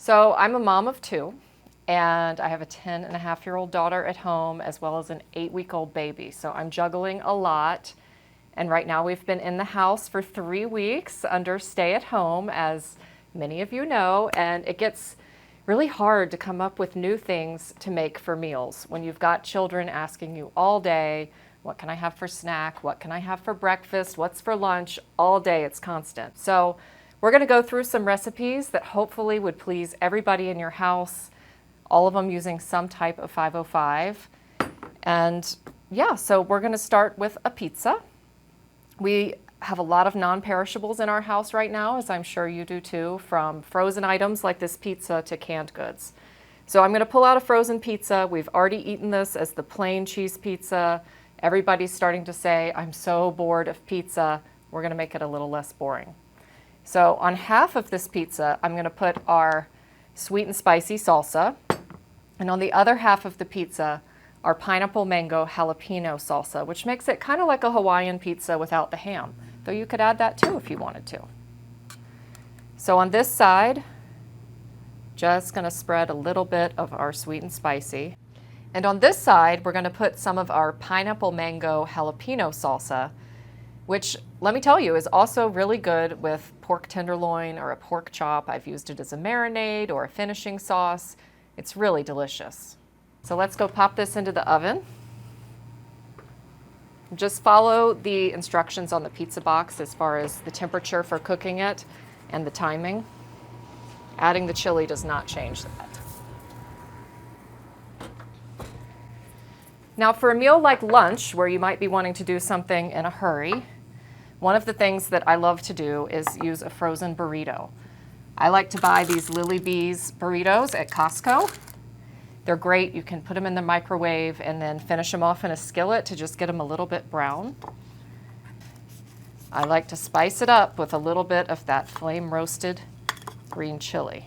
So I'm a mom of two, and I have a 10-and-a-half-year-old daughter at home as well as an 8-week-old baby. So I'm juggling a lot. And right now we've been in the house for 3 weeks under stay at home, as many of you know, and it gets really hard to come up with new things to make for meals when you've got children asking you all day, what can I have for snack? What can I have for breakfast? What's for lunch? All day, it's constant. So we're going to go through some recipes that hopefully would please everybody in your house, all of them using some type of 505. And yeah, so we're going to start with a pizza. We have a lot of non-perishables in our house right now, as I'm sure you do too, from frozen items like this pizza to canned goods. So I'm going to pull out a frozen pizza. We've already eaten this as the plain cheese pizza. Everybody's starting to say, I'm so bored of pizza. We're going to make it a little less boring. So on half of this pizza, I'm going to put our sweet and spicy salsa. And on the other half of the pizza, our pineapple mango jalapeno salsa, which makes it kind of like a Hawaiian pizza without the ham, though you could add that too if you wanted to. So on this side, just going to spread a little bit of our sweet and spicy. And on this side, we're going to put some of our pineapple mango jalapeno salsa, which, let me tell you, is also really good with pork tenderloin or a pork chop. I've used it as a marinade or a finishing sauce. It's really delicious. So let's go pop this into the oven. Just follow the instructions on the pizza box as far as the temperature for cooking it and the timing. Adding the chili does not change that. Now for a meal like lunch, where you might be wanting to do something in a hurry, one of the things that I love to do is use a frozen burrito. I like to buy these Lily Bees burritos at Costco. They're great. You can put them in the microwave and then finish them off in a skillet to just get them a little bit brown. I like to spice it up with a little bit of that flame roasted green chili.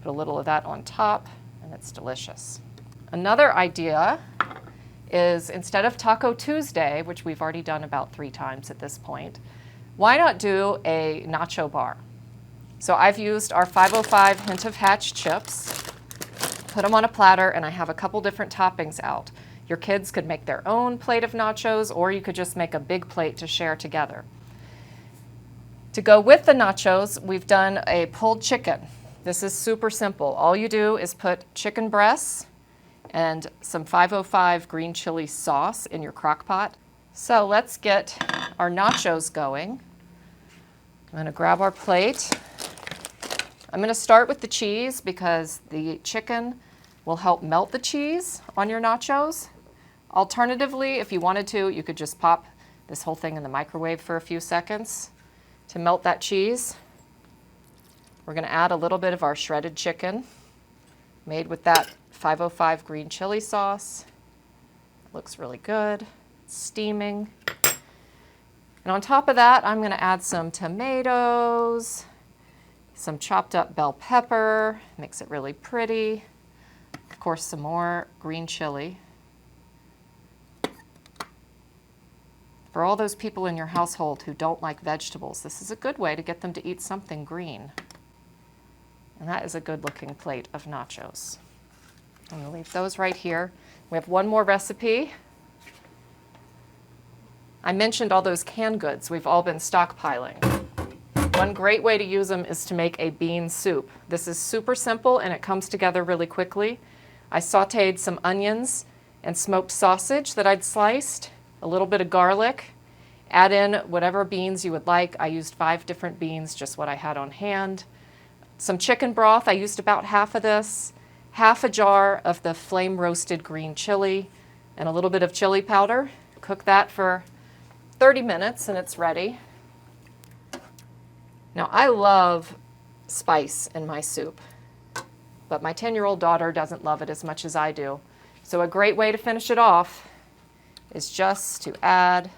Put a little of that on top, and it's delicious. Another idea is, instead of Taco Tuesday, which we've already done about 3 times at this point, why not do a nacho bar? So I've used our 505 Hint of Hatch chips, put them on a platter, and I have a couple different toppings out. Your kids could make their own plate of nachos, or you could just make a big plate to share together. To go with the nachos, we've done a pulled chicken. This is super simple. All you do is put chicken breasts and some 505 green chili sauce in your crock pot. So let's get our nachos going. I'm going to grab our plate. I'm going to start with the cheese because the chicken will help melt the cheese on your nachos. Alternatively, if you wanted to, you could just pop this whole thing in the microwave for a few seconds to melt that cheese. We're going to add a little bit of our shredded chicken made with that 505 green chili sauce. Looks really good. It's steaming. And on top of that, I'm going to add some tomatoes, some chopped up bell pepper, makes it really pretty. Of course, some more green chili. For all those people in your household who don't like vegetables, this is a good way to get them to eat something green. And that is a good looking plate of nachos. I'm going to leave those right here. We have one more recipe. I mentioned all those canned goods we've all been stockpiling. One great way to use them is to make a bean soup. This is super simple and it comes together really quickly. I sauteed some onions and smoked sausage that I'd sliced, a little bit of garlic, add in whatever beans you would like. I used 5 different beans, just what I had on hand. Some chicken broth, I used about half of this, half a jar of the flame roasted green chili, and a little bit of chili powder. Cook that for 30 minutes and it's ready. Now, I love spice in my soup, but my 10-year-old daughter doesn't love it as much as I do. So a great way to finish it off is just to add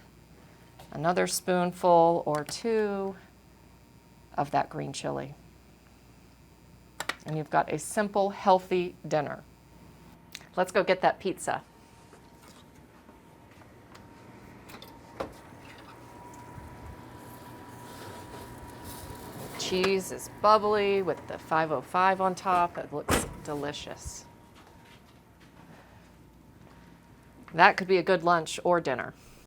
another spoonful or 2 of that green chili. And you've got a simple, healthy dinner. Let's go get that pizza. cheese is bubbly with the 505 on top. It looks delicious. That could be a good lunch or dinner.